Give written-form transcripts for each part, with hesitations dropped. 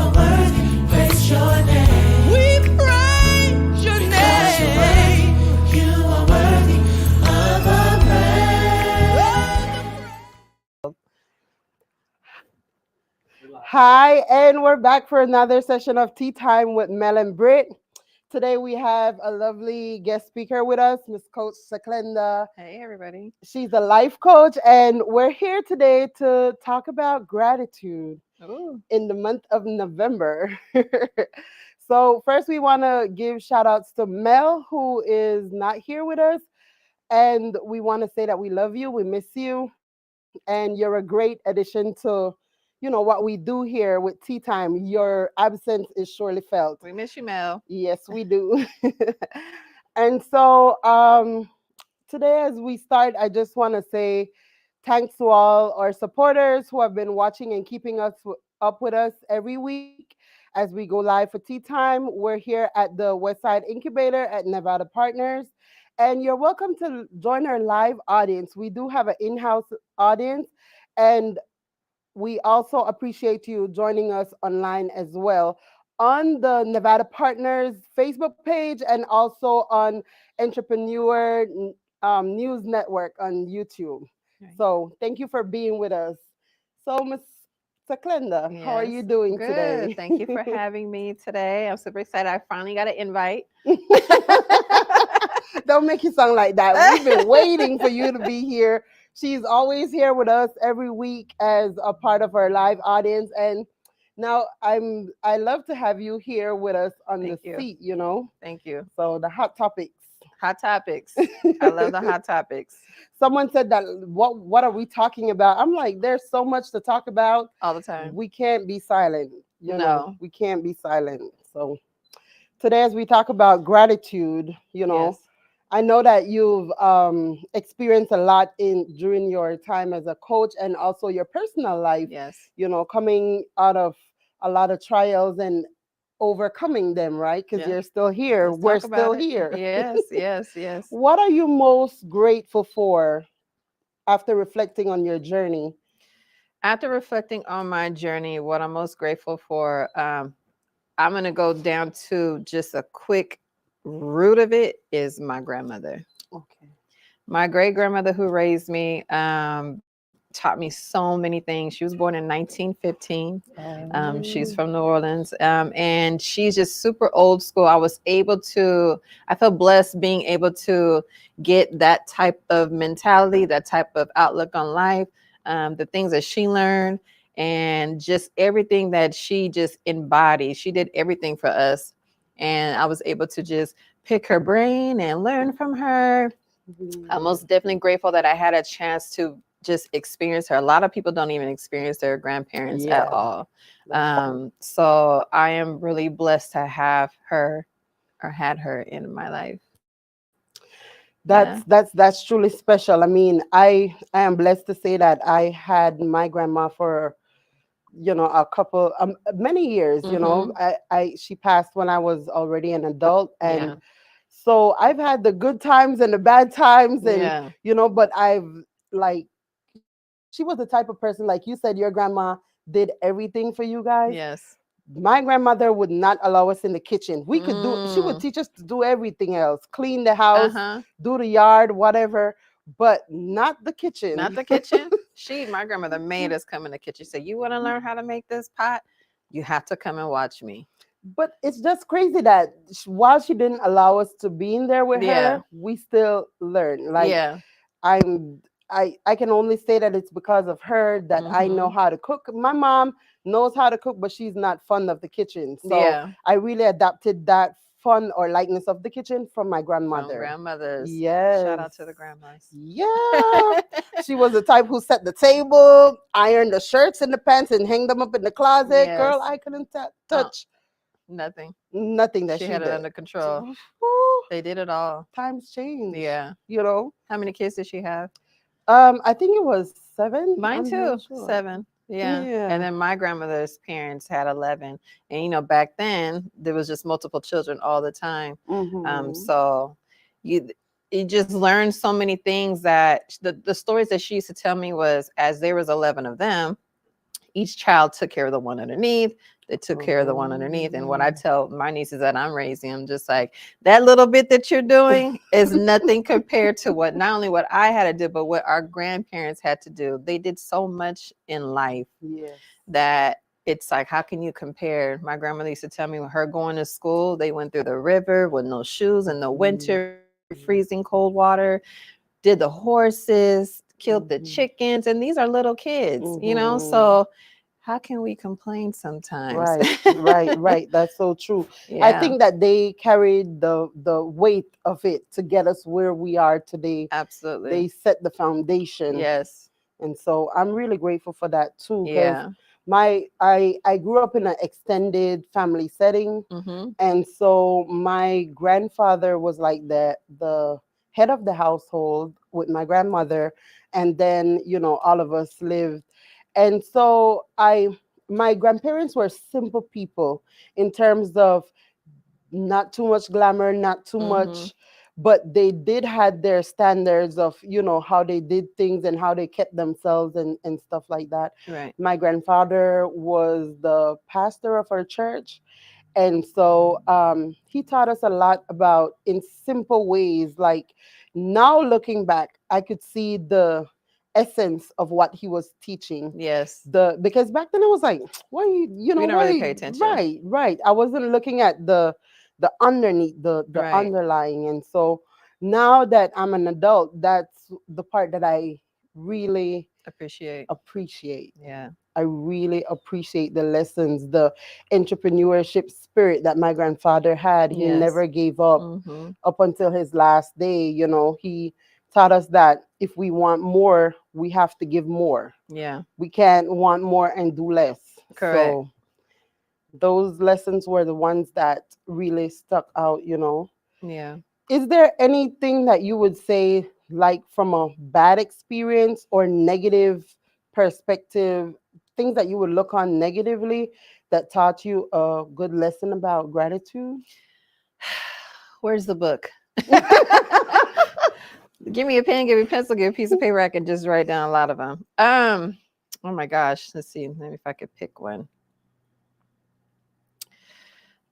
are worthy, praise your name. We praise your name. You are worthy of our praise. Hi, and we're back for another session of Tea Time with Mel and Britt. Today we have a lovely guest speaker with us, Miss Coach Seclenda. Hey, everybody. She's a life coach, and we're here today to talk about gratitude Ooh. in the month of November. So first we want to give shout outs to Mel, who is not here with us. And we want to say that we love you, we miss you, and you're a great addition to what we do here with Tea Time. Your absence is surely felt. We miss you, Mel. Yes, we do. And so today, as we start, I just want to say thanks to all our supporters who have been watching and keeping us up with us every week as we go live for Tea Time. We're here at the Westside Incubator at Nevada Partners, and you're welcome to join our live audience. We do have an in-house audience, and we also appreciate you joining us online as well on the Nevada Partners Facebook page and also on Entrepreneur News Network on YouTube. Right. So thank you for being with us. So Miss Seclenda, how are you Yes. doing Good. today? Thank you for having me today. I'm super excited. I finally got an invite. Don't make you sound like that. We've been waiting for you to be here. She's always here with us every week as a part of our live audience. And now I love to have you here with us on Thank the you. seat, Thank you. So the hot topics. Hot topics. I love the hot topics. Someone said that what are we talking about? I'm like, there's so much to talk about. All the time. We can't be silent. No. We can't be silent. So today, as we talk about gratitude, Yes. I know that you've experienced a lot during your time as a coach and also your personal life, Yes. coming out of a lot of trials and overcoming them, right? Because Yeah. you're still here. Let's We're talk about still it. here. Yes. Yes. Yes. What are you most grateful for after reflecting on your journey? After reflecting on my journey, what I'm most grateful for, I'm going to go down to just a quick root of it is my grandmother. Okay. My great grandmother who raised me taught me so many things. She was born in 1915. She's from New Orleans, and she's just super old school. I felt blessed being able to get that type of mentality, that type of outlook on life, the things that she learned, and just everything that she just embodied. She did everything for us, and I was able to just pick her brain and learn from her. I'm most definitely grateful that I had a chance to just experience her. A lot of people don't even experience their grandparents at all. So I am really blessed to have her or had her in my life. That's truly special. I mean, I am blessed to say that I had my grandma for a couple many years. She passed when I was already an adult, and so I've had the good times and the bad times, and but I've like she was the type of person, like you said, your grandma did everything for you guys. Yes. My grandmother would not allow us in the kitchen. She would teach us to do everything else, clean the house, do the yard, whatever, but not the kitchen. Not the kitchen. My grandmother made us come in the kitchen. Said, "You want to learn how to make this pot? You have to come and watch me." But it's just crazy that while she didn't allow us to be in there with her, we still learn. Like I can only say that it's because of her that I know how to cook. My mom knows how to cook, but she's not fond of the kitchen. So I really adapted that fun or likeness of the kitchen from my grandmother. From grandmothers. Yes. Shout out to the grandmas. Yeah. She was the type who set the table, ironed the shirts and the pants, and hang them up in the closet. Yes. Girl, I couldn't touch nothing that she she had did. It under control. They did it all. Times change. Yeah. How many kids did she have? I think it was 7. Mine too. 7. Yeah. And then my grandmother's parents had 11. And back then there was just multiple children all the time. So you just learn so many things that the stories that she used to tell me was, as there was 11 of them, each child took care of the one underneath. They took care of the one underneath. And what I tell my nieces that I'm raising, I'm just like, that little bit that you're doing is nothing compared to what, not only what I had to do, but what our grandparents had to do. They did so much in life that it's like, how can you compare? My grandmother used to tell me, with her going to school, they went through the river with no shoes in the winter, freezing cold water, did the horses, killed the chickens, and these are little kids, you know? So how can we complain sometimes? Right. That's so true. I think that they carried the weight of it to get us where we are today. Absolutely. They set the foundation. Yes. And so I'm really grateful for that too. Yeah. I grew up in an extended family setting. And so my grandfather was like the head of the household with my grandmother. And then, you know, all of us lived. And so my grandparents were simple people in terms of not too much glamour, not too much, but they did had their standards of, you know, how they did things and how they kept themselves and stuff like that. Right. My grandfather was the pastor of our church. And so he taught us a lot about in simple ways. Like now looking back, I could see the essence of what he was teaching. Yes. Because back then I was like, why you know, We don't why really pay attention. Right. I wasn't looking at the underneath, the Right. underlying. And so now that I'm an adult, that's the part that I really appreciate. Yeah. I really appreciate the lessons, the entrepreneurship spirit that my grandfather had. He Yes. never gave up until his last day. You know, he taught us that if we want more, we have to give more. Yeah. We can't want more and do less. Correct. So those lessons were the ones that really stuck out, you know. Yeah. Is there anything that you would say, like from a bad experience or negative perspective, things that you would look on negatively that taught you a good lesson about gratitude? Where's the book? Give me a pen, give me a pencil, give me a piece of paper. I can just write down a lot of them. Oh my gosh. Let's see. Maybe if I could pick one.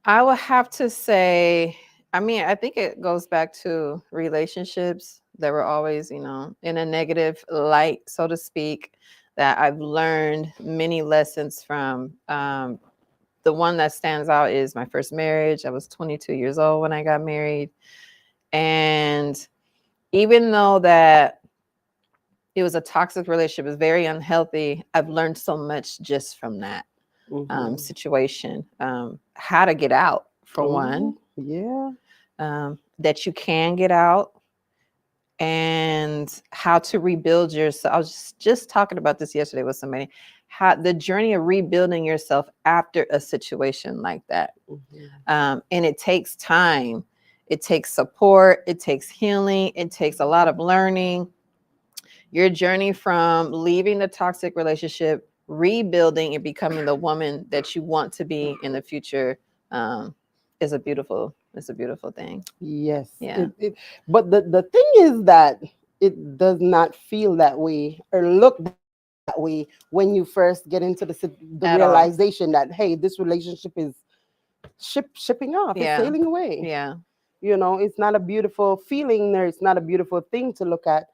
I would have to say, I mean, I think it goes back to relationships that were always, you know, in a negative light, so to speak, that I've learned many lessons from. The one that stands out is my first marriage. I was 22 years old when I got married. And even though that it was a toxic relationship, it was very unhealthy, I've learned so much just from that situation. How to get out, for one. Yeah. That you can get out, and how to rebuild yourself. I was just talking about this yesterday with somebody. How the journey of rebuilding yourself after a situation like that. And it takes time. It takes support. It takes healing. It takes a lot of learning. Your journey from leaving the toxic relationship, rebuilding and becoming the woman that you want to be in the future, is a beautiful thing. Yes. Yeah. But the thing is that it does not feel that way or look that way when you first get into the At all. realization that, hey, this relationship is shipping off, it's Yeah. sailing away. Yeah. You know, it's not a beautiful feeling there. It's not a beautiful thing to look at,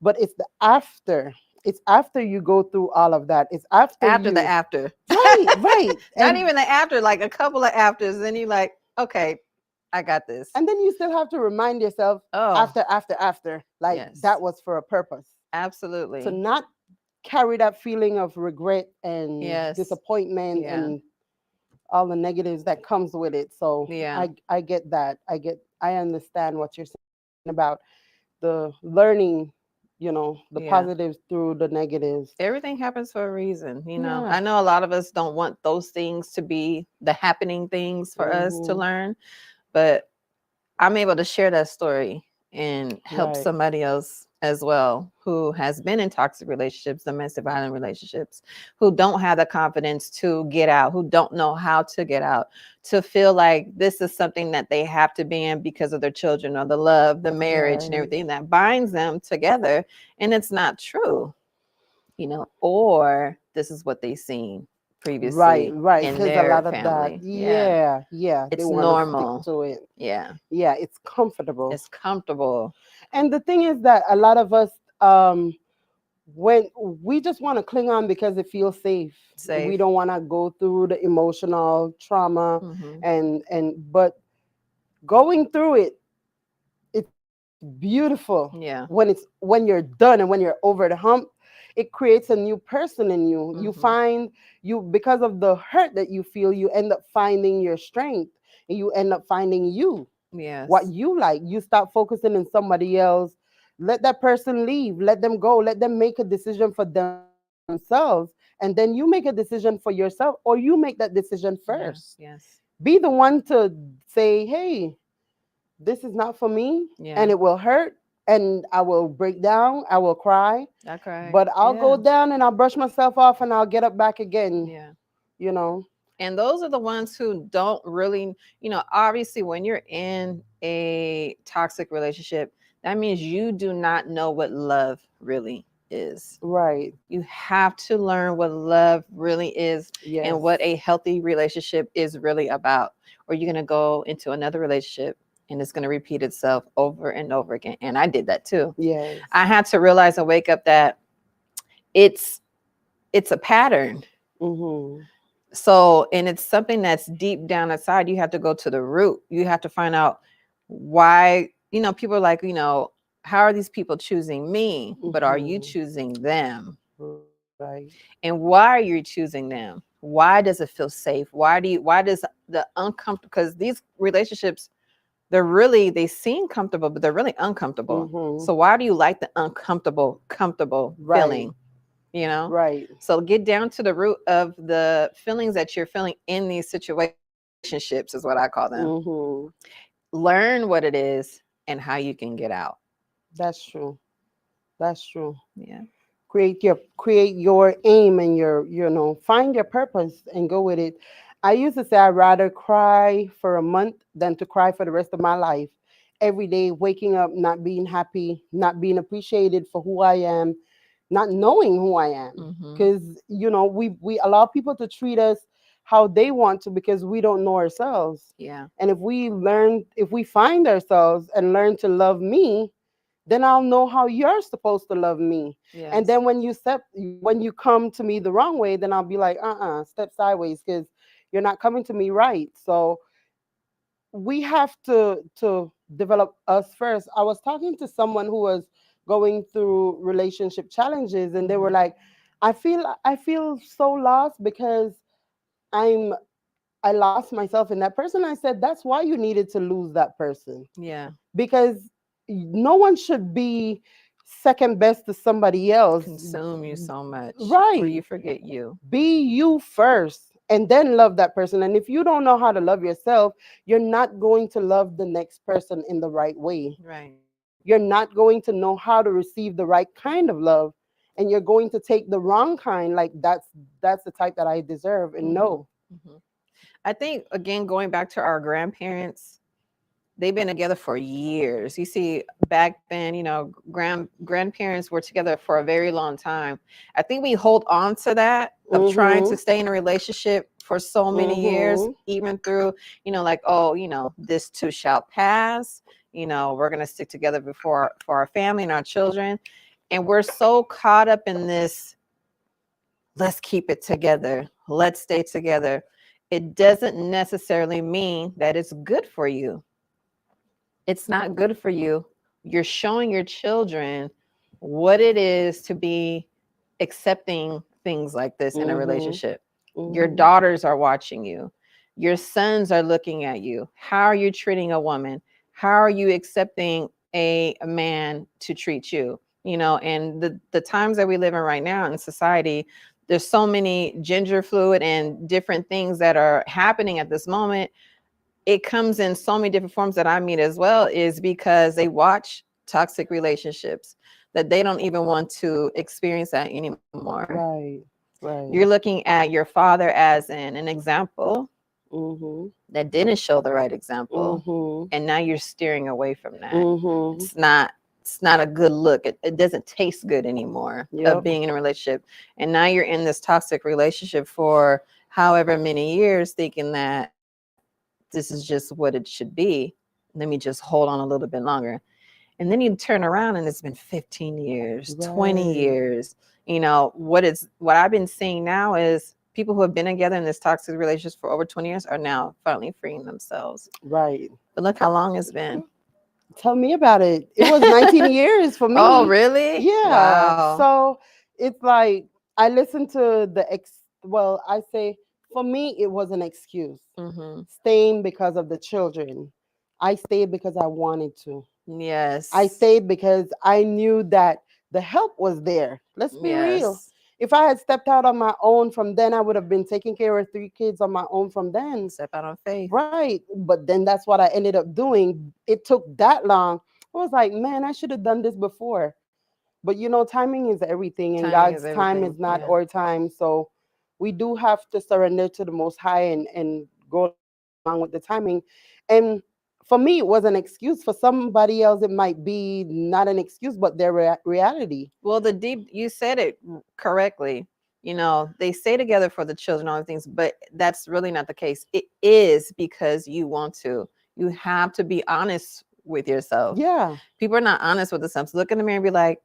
but it's the after. It's after you go through all of that. It's after the after. Right. Not even the after, like a couple of afters. Then you're like, okay, I got this. And then you still have to remind yourself after, like that was for a purpose. Absolutely. To not carry that feeling of regret and disappointment and all the negatives that comes with it. So I get that. I understand what you're saying about the learning, you know, the positives through the negatives. Everything happens for a reason, you know. I know a lot of us don't want those things to be the happening things for us to learn, but I'm able to share that story and help somebody else as well who has been in toxic relationships, domestic violent relationships, who don't have the confidence to get out, who don't know how to get out, to feel like this is something that they have to be in because of their children or the love, the marriage and everything that binds them together. And it's not true. or this is what they seen Right, previously right. in Because a their lot of that, family. Yeah. yeah, yeah, they It's want to stick normal. to it. Yeah. Yeah, it's comfortable. It's comfortable. And the thing is that a lot of us, when we just want to cling on because it feels safe, we Safe. don't want to go through the emotional trauma, Hmm. and but going through it, it's beautiful Yeah. when you're done and when you're over the hump. It creates a new person in you. You Hmm. find, you, because of the hurt that you feel, you end up finding your strength, and you end up finding you, what Yes. you like. You stop focusing on somebody else. Let that person leave, let them go, let them make a decision for themselves, and then you make a decision for yourself, or you make that decision first. Yeah. Yes. Be the one to say, hey, this is not for me, and Yeah. it will hurt, and I will break down, I will cry, I cried. but I'll go Yeah. down and I'll brush myself off and I'll get up back again, Yeah. you know. And those are the ones who don't really, obviously, when you're in a toxic relationship, that means you do not know what love really is. Right. You have to learn what love really is and Yes. what a healthy relationship is really about. Or you're going to go into another relationship and it's going to repeat itself over and over again. And I did that too. Yes. I had to realize and wake up that it's it's a pattern. Mm-hmm. So, and it's something that's deep down inside. You have to go to the root. You have to find out why, people are like, how are these people choosing me? But are you Mm-hmm. choosing them? Right. And why are you choosing them? Why does it feel safe? Why does the uncomfortable, because these relationships, they seem comfortable, but they're really uncomfortable. Mm-hmm. So why do you like the comfortable Right. feeling? You know? Right. So get down to the root of the feelings that you're feeling in these situationships, is what I call them. Mm-hmm. Learn what it is and how you can get out. That's true. That's true. Yeah. Create your aim, and your, find your purpose and go with it. I used to say I'd rather cry for a month than to cry for the rest of my life. Every day waking up not being happy, not being appreciated for who I am, not knowing who I am. Mm-hmm. Because we allow people to treat us how they want to, because we don't know ourselves. Yeah. And if we find ourselves and learn to love me, then I'll know how you're supposed to love me. And Yes. then when you come to me the wrong way, then I'll be like, step sideways, because you're not coming to me right. So we have to develop us first. I was talking to someone who was going through relationship challenges, and they were Mm-hmm. like, I feel so lost because I'm I lost myself in that person. I said, that's why you needed to lose that person, Yeah. because no one should be second best to somebody else. Consume you so much where Right. you forget you. Be you first and then love that person. And if you don't know how to love yourself, you're not going to love the next person in the right way. Right. You're not going to know how to receive the right kind of love, and you're going to take the wrong kind, like that's the type that I deserve. And Mm-hmm. no. Mm-hmm. I think, again, going back to our grandparents, they've been together for years. You see, back then, grandparents were together for a very long time. I think we hold on to that of trying to Mhm. stay in a relationship for so many years, Mhm. even through, like, oh, this too shall pass. We're gonna stick together before for our family and our children. And we're so caught up in this, let's keep it together, let's stay together. It doesn't necessarily mean that it's good for you. It's not good for you. You're showing your children what it is to be accepting things like this in a Mhm. relationship. Your Mhm. daughters are watching you. Your sons are looking at you. How are you treating a woman? How are you accepting a man to treat you? And the times that we live in right now in society, there's so many gender fluid and different things that are happening at this moment. It comes in so many different forms that I meet as well, is because they watch toxic relationships that they don't even want to experience that anymore. Right. You're Right. looking at your father as an example Mhm. that didn't show the right example, Mhm. and now you're steering away from that. Mhm. It's not it's not a good look. It doesn't taste good anymore of Yep. being in a relationship. And now you're in this toxic relationship for however many years, thinking that this is just what it should be. Let me just hold on a little bit longer. And then you turn around and it's been 15 years, 20 Right. years. What I've been seeing now is people who have been together in this toxic relationship for over 20 years are now finally freeing themselves. Right. But look how long it's been. Tell me about it. It was 19 years for Oh, me. really? Yeah. Wow. So it's like I listened to well, I say for me it was an excuse. Mm-hmm. Staying because of the children. I stayed because I wanted to. I Yes. stayed because I knew that the help was there. Let's be real. Yes. If I had stepped out on my own from then, I would have been taking care of 3 kids on my own from then. Step out on faith. Right. But then that's what I ended up doing. It took that long. I was like, man, I should have done this before. But timing is everything, and Timing is God's time everything. is not Yeah. our time. So we do have to surrender to the Most High and go along with the timing. And for me, it was an excuse. For somebody else, it might be not an excuse, but their reality. Well, you said it correctly. They stay together for the children, all the things, but that's really not the case. It is because you want to. You have to be honest with yourself. Yeah. People are not honest with themselves. Look in the mirror and be like,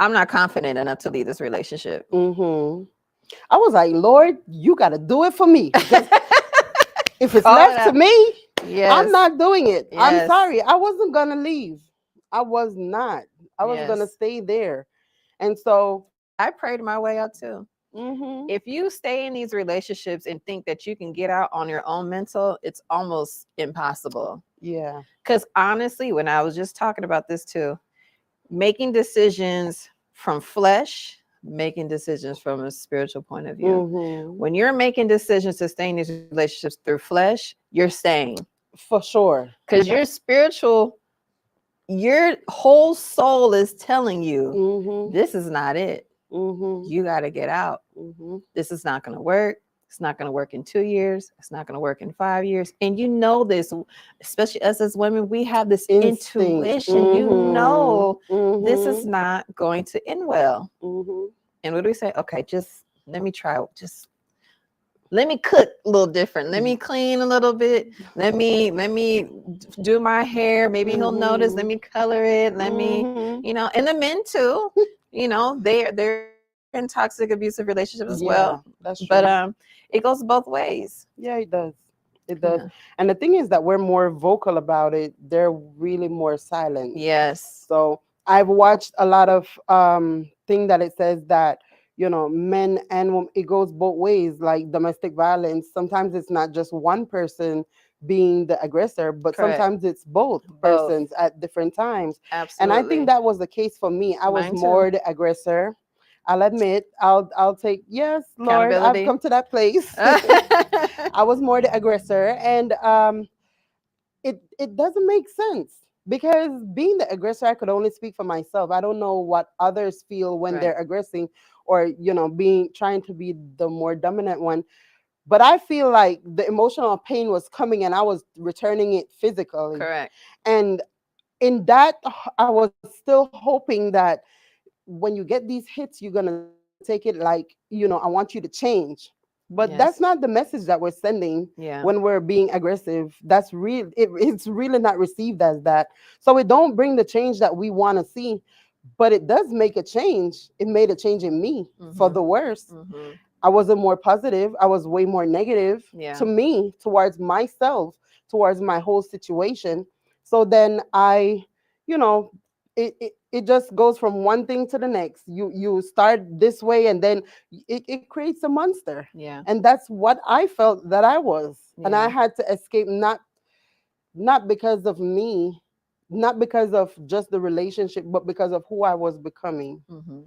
I'm not confident enough to leave this relationship. Hmm. I was like, Lord, you got to do it for me, because if it's Call it left to out. me, I'm Yes. not doing it. I'm Yes. sorry. I wasn't going to leave. I was not. I was going to Yes. stay there. And so, I prayed my way out too. hmm, If you stay in these relationships and think that you can get out on your own mental, it's almost impossible. yeah. Because honestly, when I was just talking about this too, making decisions from flesh, making decisions from a spiritual point of view. Hmm. When you're making decisions to stay in these relationships through flesh, you're staying. For sure. Because your spiritual, your whole soul is telling you, Hmm. this is not it. Hmm. You got to get out. Hmm. This is not going to work. It's not going to work in 2 years. It's not going to work in 5 years. And this, especially us as women, we have this Instinct. intuition. This is Hmm. not going to end well. Hmm. And what do we say? Okay, just let me try. Just let me cook a little different. Let me clean a little bit. Let me do my hair. Maybe he'll notice. Let me color it. Let me, Hmm. and the men too. They're in toxic abusive relationships as well. Yeah, that's But true. it goes both ways. Yeah, it does. It does. Yeah. And the thing is that we're more vocal about it. They're really more silent. Yes. So I've watched a lot of thing that it says that men and women, it goes both ways. Like domestic violence, sometimes it's not just one person being the aggressor, but Correct. sometimes it's both Both. persons at different times. And I think Absolutely. that was the case for me. I was Mine too. more the aggressor. I'll admit. I'll take, yes, Lord, I've Accountability. come to that place. I was more the aggressor, and it doesn't make sense, because being the aggressor, I could only speak for myself. I don't know what others feel when Right. they're aggressing, or being trying to be the more dominant one. But I feel like the emotional pain was coming, and I was returning it physically. Correct. And in that, I was still hoping that when you get these hits, you're gonna take it like, I want you to change. But that's Yes. not the message that we're sending Yeah. when we're being aggressive. It's really not received as that. So it don't bring the change that we want to see, but it does make a change. It made a change in me for Mm-hmm. the worse. Mm-hmm. I wasn't more positive. I was way more negative Yeah. to me, towards myself, towards my whole situation. So then you know, it just goes from one thing to the next. You start this way, and then it creates a monster. Yeah. And that's what I felt that I was. And I Yeah. had to escape, not because of me, not because of just the relationship, but because of who I was becoming. Mm-hmm.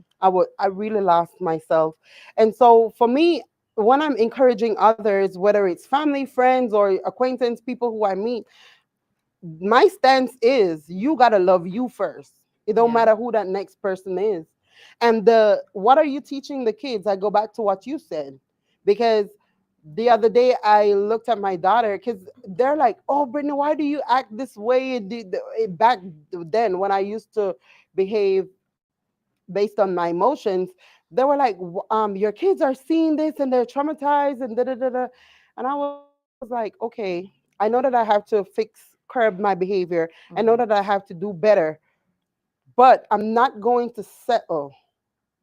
I really lost myself. And so for me, when I'm encouraging others, whether it's family, friends, or acquaintance, people who I meet, my stance is, you got to love you first. It don't Yeah. matter who that next person is. And the what are you teaching the kids? I go back to what you said, because the other day I looked at my daughter because they're like, "Oh, Brittany, why do you act this way?" Back then, when I used to behave based on my emotions, they were like, your kids are seeing this and they're traumatized and da da da da." And I was like, okay, I know that I have to curb my behavior. I know that Mhm. I have to do better, but I'm not going to settle.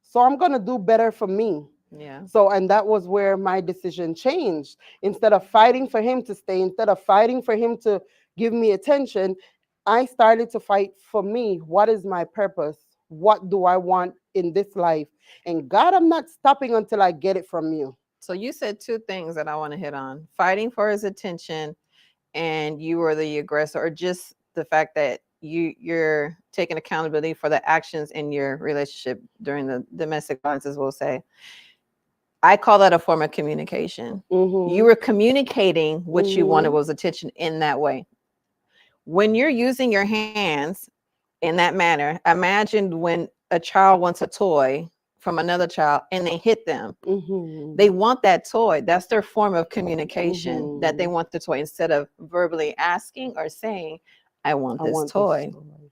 So I'm going to do better for me. Yeah. So, and that was where my decision changed. Instead of fighting for him to stay, instead of fighting for him to give me attention, I started to fight for me. What is my purpose? What do I want in this life? And God, I'm not stopping until I get it from you. So you said two things that I want to hit on: fighting for his attention, and you were the aggressor, or just the fact that you're taking accountability for the actions in your relationship during the domestic violence, as we'll say. I call that a form of communication. You Mm-hmm. were communicating what you wanted Mm-hmm. was attention in that way. When you're using your hands in that manner, imagine when a child wants a toy from another child and they hit them. Mm-hmm. They want that toy. That's their form of communication, that they Mm-hmm. want the toy, instead of verbally asking or saying, I want I this want this toy. story.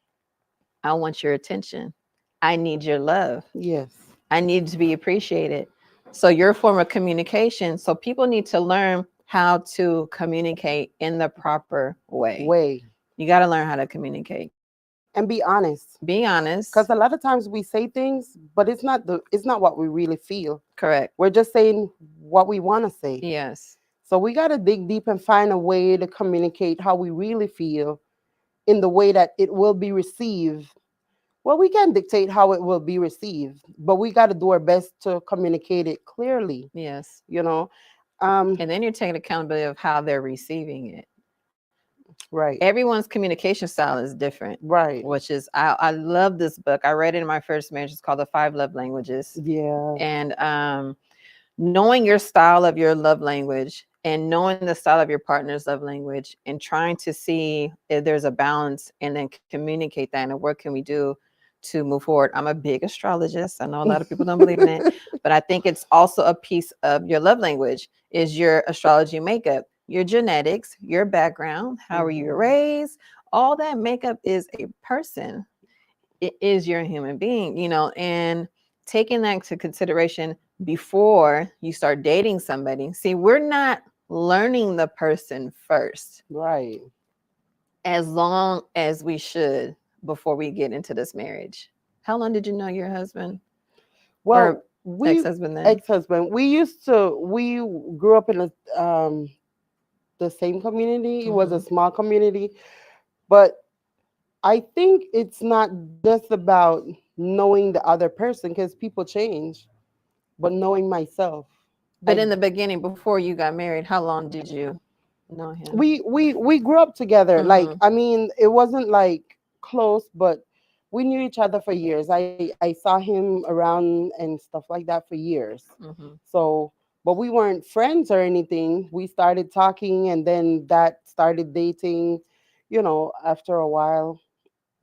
I want your attention. I need your love. Yes. I need to be appreciated. So your form of communication. So people need to learn how to communicate in the proper way. Way. You got to learn how to communicate. And be honest. Be honest. Because a lot of times we say things, but it's not what we really feel. Correct. We're just saying what we want to say. Yes. So we got to dig deep and find a way to communicate how we really feel in the way that it will be received. Well, we can dictate how it will be received, but we got to do our best to communicate it clearly, Yes. you know. Um, And then you're taking accountability of how they're receiving it. right, Everyone's communication style is different, right. which is, I love this book. I read it in my first marriage. It's called The Five Love Languages. Yeah. And knowing your style of your love language and knowing the style of your partner's love language and trying to see if there's a balance and then communicate that, and what can we do to move forward. I'm a big astrologist. I know a lot of people don't believe in it, but I think it's also a piece of your love language is your astrology makeup, your genetics, your background, how were you Mhm. raised. All that makeup is a person. It is your human being, and taking that into consideration before you start dating somebody. See, we're not learning the person first Right. as long as we should before we get into this marriage. How long did you know your husband or Well, we ex-husband then? ex-husband, we grew up in the same community. It was a Mhm. small community, but I think it's not just about knowing the other person because people change, but knowing myself. But in the beginning, before you got married, how long did you know him? We grew up together. Like, Mhm. I mean, it wasn't like close, but we knew each other for years. I saw him around and stuff like that for years. Mhm. So, but we weren't friends or anything. We started talking, and then that started dating, after a while.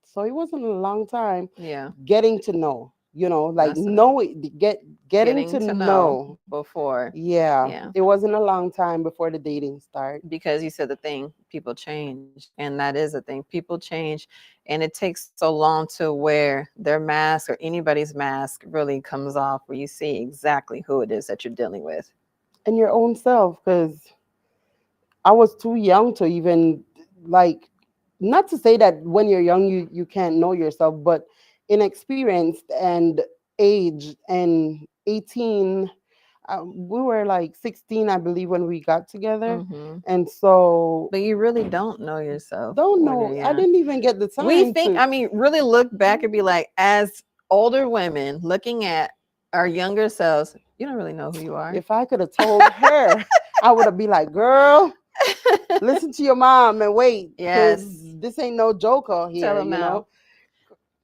So it wasn't a long time Yeah, getting to know, like that's a getting getting to to know know. before. Yeah, Yeah. it wasn't a long time before the dating start. Because you said the thing, people change, and that is a thing. People change, and it takes so long to where their mask or anybody's mask really comes off, where you see exactly who it is that you're dealing with. And your own self, because I was too young to even, like, not to say that when you're young you can't know yourself, but inexperienced and age and 18, we were like 16, I believe, when we got together. Hmm. And so But you really don't know yourself don't when you're know, I young. didn't even get the We time think, to. I mean, really look back and be like, as older women looking at our younger selves, you don't really know who you are. If I could have told her, I would have been like, girl, listen to your mom and wait, because Yes. this ain't no joker Tell here, them now.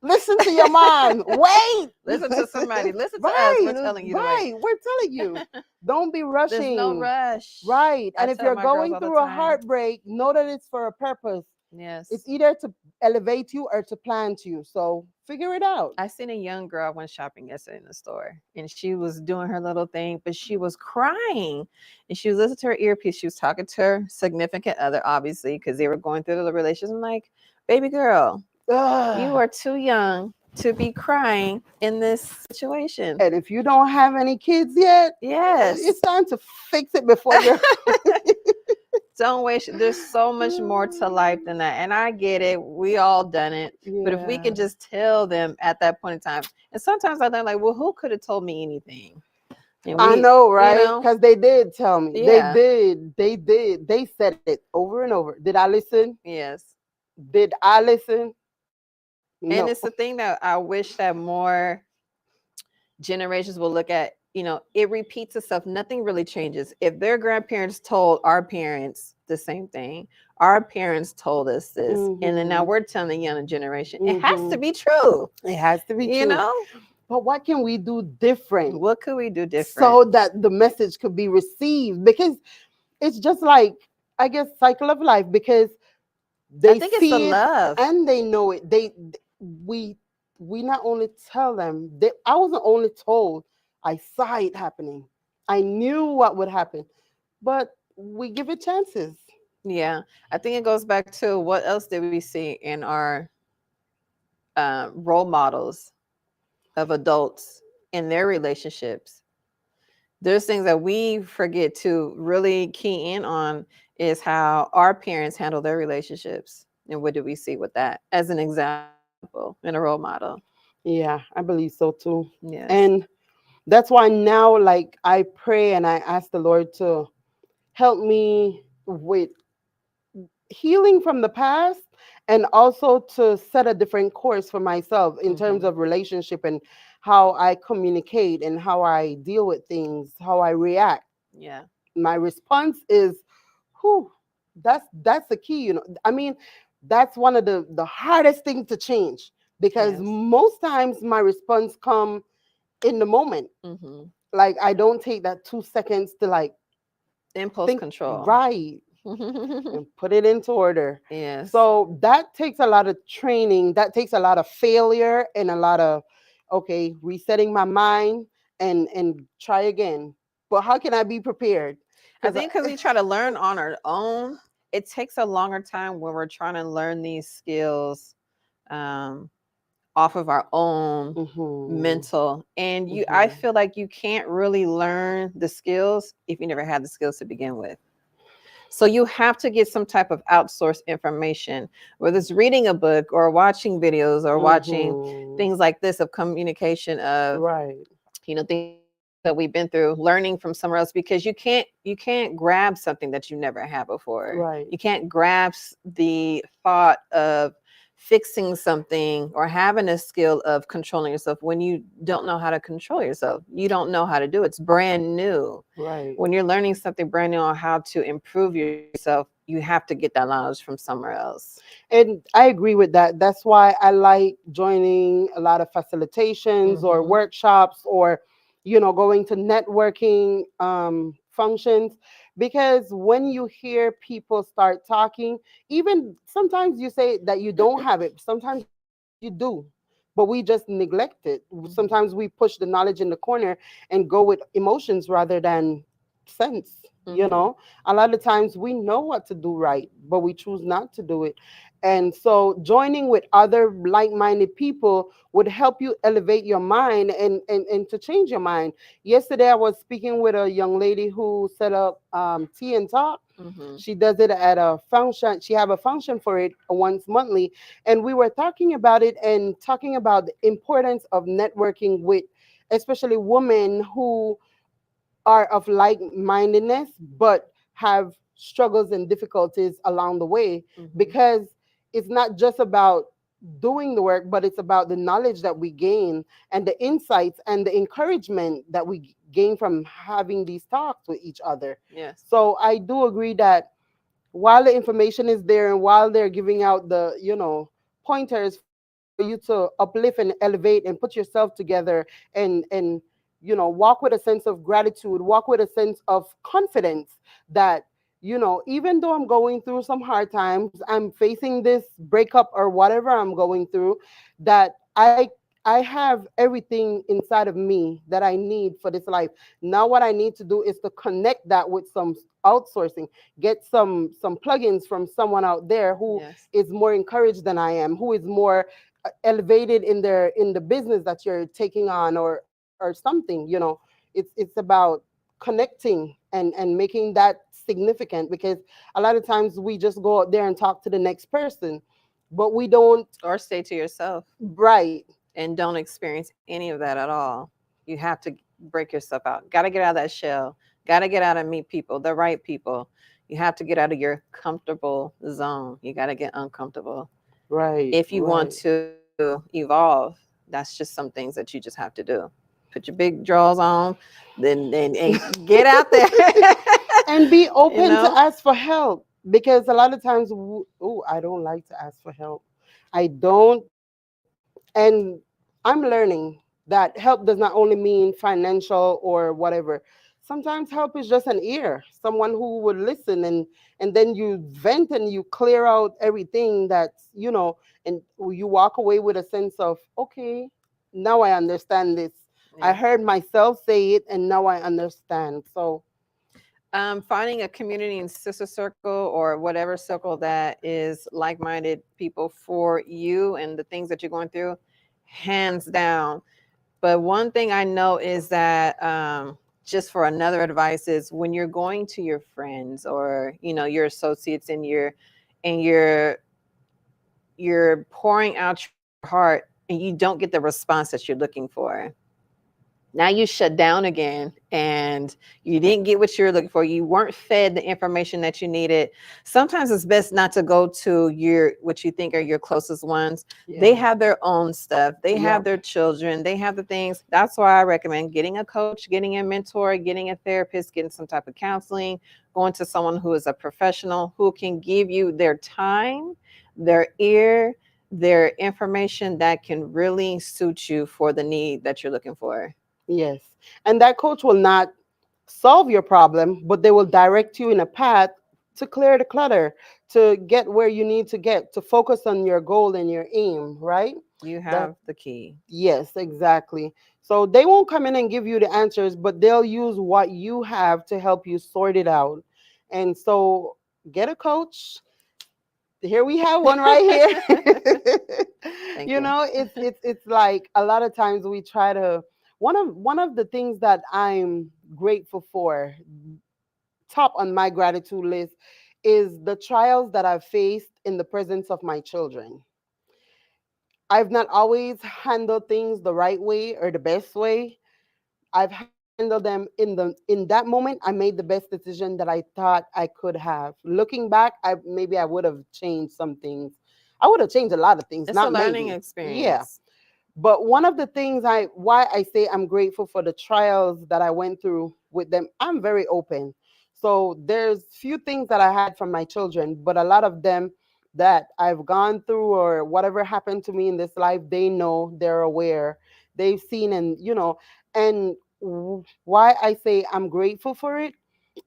listen to your mom. Wait. Listen to somebody. Listen to us. We're Right. telling you to wait. Right. We're telling you. Don't be There's no rushing. rush. Right. I And if tell you're my girls going all the through a time. heartbreak, know that it's for a purpose. Yes. It's either to elevate you or to plant you. So figure it out. I seen a young girl. I went shopping yesterday in the store, and she was doing her little thing, but she was crying, and she was listening to her earpiece. She was talking to her significant other, obviously, because they were going through the relationship. I'm like, baby girl, you Ugh. are too young to be crying in this situation. And if you don't have any kids yet, Yes. it's time to fix it before you're. Don't waste. There's so much more to life than that, and I get it. We all done it, but if we Yeah. can just tell them at that point in time, and sometimes I think like, well, who could have told me anything? And I we, know, you right? know, Because they did tell me. They yeah, did. They did. They said it over and over. Did I listen? yes. Did I listen? And No. it's the thing that I wish that more generations will look at. It repeats itself. Nothing really changes. If their grandparents told our parents the same thing, our parents told us this, and then now Mm-hmm. we're telling the younger generation, it has to Mm-hmm. be true. It has to be You true. know, But what can we do different what could we do different? so that the message could be received? Because it's just like, I guess, cycle of life. Because I they think it's the see it love. and they know it. We we not only tell them. I wasn't only told. I saw it happening. I knew what would happen, but we give it chances. Yeah, I think it goes back to what else did we see in our role models of adults in their relationships. There's things that we forget to really key in on is how our parents handle their relationships. And what do we see with that as an example and a role model? Yeah, I believe so too. Yes. And that's why now, like, I pray and I ask the Lord to help me with healing from the past and also to set a different course for myself in terms Hmm. of relationship and how I communicate and how I deal with things, how I react. Yeah. My response is, whew, that's the key, I mean, that's one of the hardest things to change because Yes. most times my response come in the moment. Hmm. Like I don't take that 2 seconds to like Impulse think control. right and put it into order. Yes. So that takes a lot of training. That takes a lot of failure and a lot of okay, resetting my mind and try again. But how can I be prepared? I Because think because we try to learn on our own, it takes a longer time when we're trying to learn these skills um, off of our own hmm mental. And I hmm feel like you can't really learn the skills if you never had the skills to begin with. So you have to get some type of outsourced information, whether it's reading a book or watching videos or watching things like this of communication of right, things that we've been through, learning from somewhere else, because you can't grab something that you never had before. right. You can't grasp the thought of fixing something or having a skill of controlling yourself when you don't know how to control yourself. You don't know how to do it. It's brand new. Right. When you're learning something brand new on how to improve yourself, you have to get that knowledge from somewhere else. And I agree with that. That's why I like joining a lot of facilitations or Hmm. workshops or, going to networking functions. Because when you hear people start talking, even sometimes you say that you don't have it, sometimes you do, but we just neglect it. Sometimes we push the knowledge in the corner and go with emotions rather than sense. Hmm. A lot of times we know what to do right, but we choose not to do it. And so joining with other like-minded people would help you elevate your mind and to change your mind. Yesterday I was speaking with a young lady who set up tea and talk. Hmm. She does it at a function. She have a function for it once monthly, and we were talking about it and talking about the importance of networking with especially women who are of like-mindedness but have struggles and difficulties along the way, Hmm. because it's not just about doing the work, but it's about the knowledge that we gain and the insights and the encouragement that we gain from having these talks with each other. Yes. So I do agree that while the information is there and while they're giving out the pointers for you to uplift and elevate and put yourself together and walk with a sense of gratitude, walk with a sense of confidence that even though I'm going through some hard times, I'm facing this breakup or whatever I'm going through, that I have everything inside of me that I need for this life. Now what I need to do is to connect that with some outsourcing, get some plugins from someone out there who Yes. is more encouraged than I am, who is more elevated in the business that you're taking on, or something. It's about connecting and making that significant, because a lot of times we just go out there and talk to the next person, but we don't. Or stay to yourself Right. and don't experience any of that at all. You have to break yourself out. Got to get out of that shell. Got to get out and meet people, the right people. You have to get out of your comfortable zone. You got to get uncomfortable Right. if you want Right. to evolve. That's just some things that you just have to do. Put your big drawers on, then and get out there. And be you open to know, ask for help, because a lot of times, oh, I don't like to ask for help. I don't. And I'm learning that help does not only mean financial or whatever. Sometimes help is just an ear, someone who would listen, and then you vent and you clear out everything and you walk away with a sense of, okay, now I understand this. I yeah. heard myself say it and now I understand. So, Finding a community and sister circle or whatever circle that is like-minded people for you and the things that you're going through, hands down. But one thing I know is that just for another advice is when you're going to your friends or your associates and you're pouring out your heart and you don't get the response that you're looking for. Now you shut down again and you didn't get what you're looking for. You weren't fed the information that you needed. Sometimes it's best not to go to your what you think are your closest ones. They yeah. have their own stuff. They have Yep. their children. They have the things. That's why I recommend getting a coach, getting a mentor, getting a therapist, getting some type of counseling, going to someone who is a professional who can give you their time, their ear, their information that can really suit you for the need that you're looking for. Yes. And that coach will not solve your problem, but they will direct you in a path to clear the clutter, to get where you need to get, to focus on your goal and your aim, right? You That have the key. Yes, exactly. So they won't come in and give you the answers, but they'll use what you have to help you sort it out. And so get a coach. Here we have one right here. Thank you. It's like a lot of times we try to, one of the things that I'm grateful for, top on my gratitude list, is the trials that I've faced in the presence of my children. I've not always handled things the right way or the best way. I've handled them in that moment. I made the best decision that I thought I could have. Looking back, I would have changed some things. I would have changed a lot of things, It's a not learning maybe. Yeah. experience. But one of the things why I say I'm grateful for the trials that I went through with them, I'm very open. So there's few things that I had from my children, but a lot of them that I've gone through or whatever happened to me in this life, they know, they're aware, they've seen, and why I say I'm grateful for it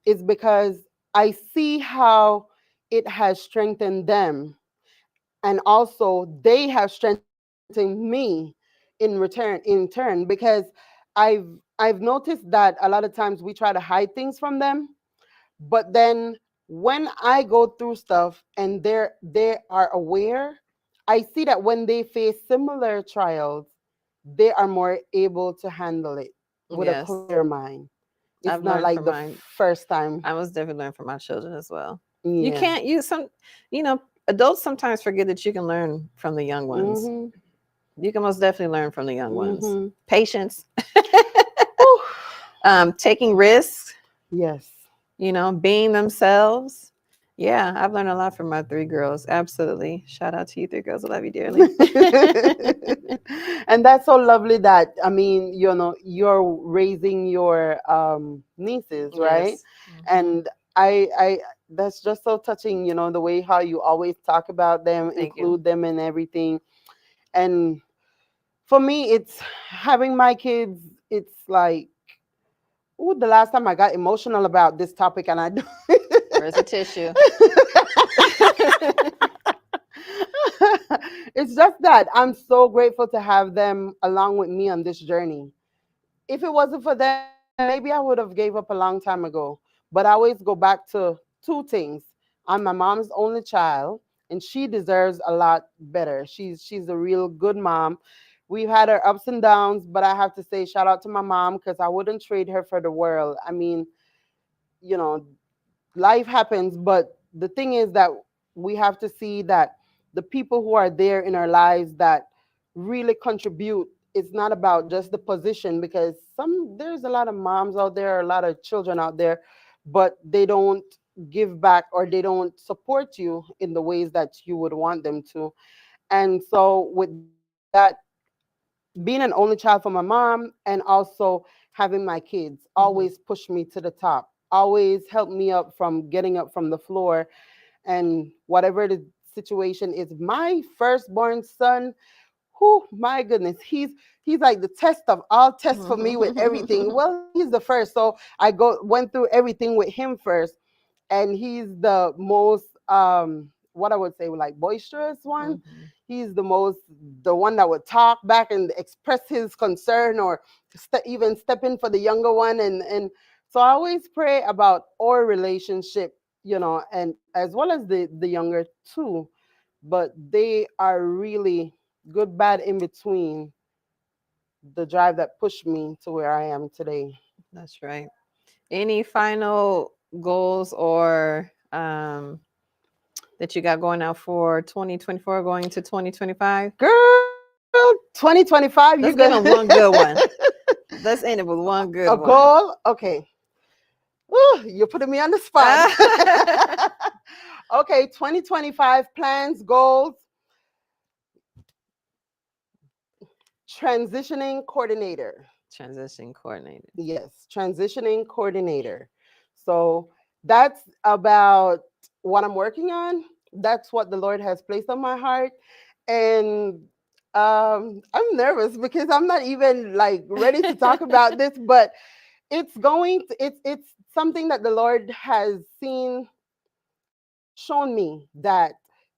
is because I see how it has strengthened them, and also they have strengthened me in turn, because i've I've noticed that a lot of times we try to hide things from them, but then when I go through stuff and they are aware, I see that when they face similar trials, they are more able to handle it with a Yes. clear mind. It's I've not learned like from the mine. first time. I was definitely learning from my children as well. You Yeah. can't use some, adults sometimes forget that you can learn from the young ones. Mm-hmm. You can most definitely learn from the young ones. Mm-hmm. Patience, Whew. taking risks, Yes. being themselves. Yeah, I've learned a lot from my three girls. Absolutely. Shout out to you, three girls. I love you dearly. And that's so lovely that, I mean, you're raising your nieces, right? Yes. Hmm. And I that's just so touching, the way how you always talk about them, Thank you. include them in everything. And for me, it's having my kids, it's like, ooh, the last time I got emotional about this topic, and I do. Where's the tissue? It's just that I'm so grateful to have them along with me on this journey. If it wasn't for them, maybe I would have gave up a long time ago. But I always go back to two things. I'm my mom's only child, and she deserves a lot better. She's a real good mom. We've had our ups and downs, but I have to say shout out to my mom because I wouldn't trade her for the world. I mean, you know, life happens, but the thing is that we have to see that the people who are there in our lives that really contribute, it's not about just the position, because there's a lot of moms out there, a lot of children out there, but they don't give back or they don't support you in the ways that you would want them to. And so with that, being an only child for my mom and also having my kids Hmm. always pushed me to the top, always helped me up from getting up from the floor. And whatever the situation is, my firstborn son, who, my goodness, he's like the test of all tests for me with everything. Well, he's the first, so went through everything with him first, and he's the most what I would say like boisterous one. Hmm. He's the one that would talk back and express his concern, or even step in for the younger one. And so I always pray about our relationship, and as well as the younger too. But they are really good, bad in between, the drive that pushed me to where I am today. That's right. Any final goals or that you got going out for 2024 going into 2025? Girl, 2025, you Let's give good. them one good one. Let's end it with one good A one. goal? Okay. Ooh, you're putting me on the spot. Okay, 2025 plans, goals, transitioning coordinator. Transition coordinator. Yes, transitioning coordinator. So that's about what I'm working on. That's what the Lord has placed on my heart. And I'm nervous because I'm not even like ready to talk about this, but it's something that the Lord has shown me that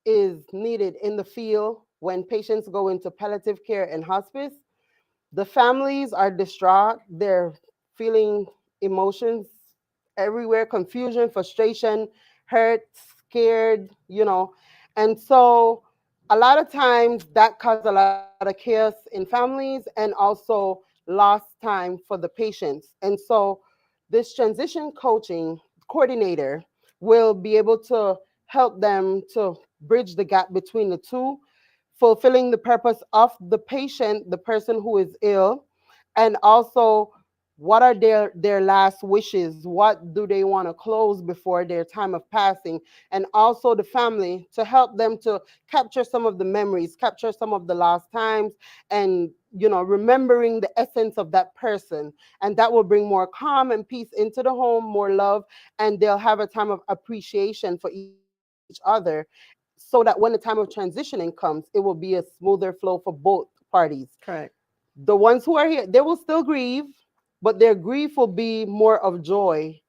is needed in the field when patients go into palliative care and hospice. The families are distraught. They're feeling emotions everywhere, confusion, frustration, hurt, scared, And so a lot of times that causes a lot of chaos in families and also lost time for the patients. And so this transition coaching coordinator will be able to help them to bridge the gap between the two, fulfilling the purpose of the patient, the person who is ill, and also what are their last wishes, what do they want to close before their time of passing, and also the family to help them to capture some of the memories, capture some of the lost times, and remembering the essence of that person. And that will bring more calm and peace into the home, more love, and they'll have a time of appreciation for each other, so that when the time of transitioning comes, it will be a smoother flow for both parties. Correct. The ones who are here, they will still grieve, but their grief will be more of joy.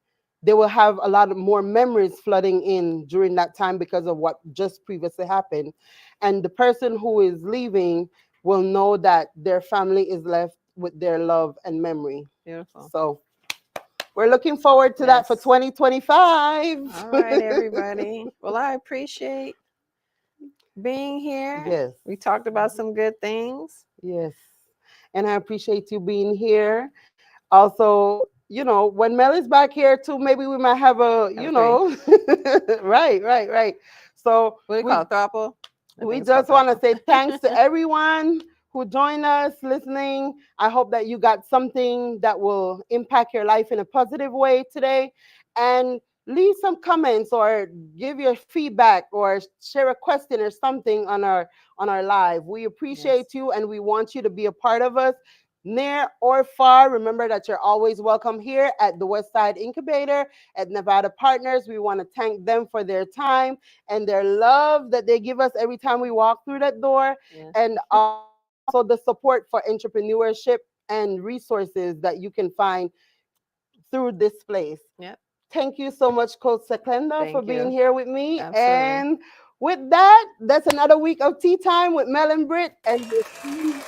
They will have a lot of more memories flooding in during that time because of what just previously happened. And the person who is leaving will know that their family is left with their love and memory. Beautiful. So we're looking forward to that for Yes. 2025. All right, everybody. Well, I appreciate being here. Yes. We talked about some good things. Yes. And I appreciate you being here. Also, when Mel is back here too, maybe we might have Have a drink. right, right, right. So What do you call it? Throuple? I we think it's called just want to throuple. say thanks to everyone who joined us listening. I hope that you got something that will impact your life in a positive way today. And leave some comments or give your feedback or share a question or something on our live. We Yes. appreciate you and we want you to be a part of us. Near or far, remember that you're always welcome here at the Westside Incubator at Nevada Partners. We want to thank them for their time and their love that they give us every time we walk through that door, Yes. and also the support for entrepreneurship and resources that you can find through this place. Yep. Thank you so much, Coach Seclenda, for Thank being you. here with me. Absolutely. And with that, that's another week of Tea Time with Mel and Britt. And we'll see you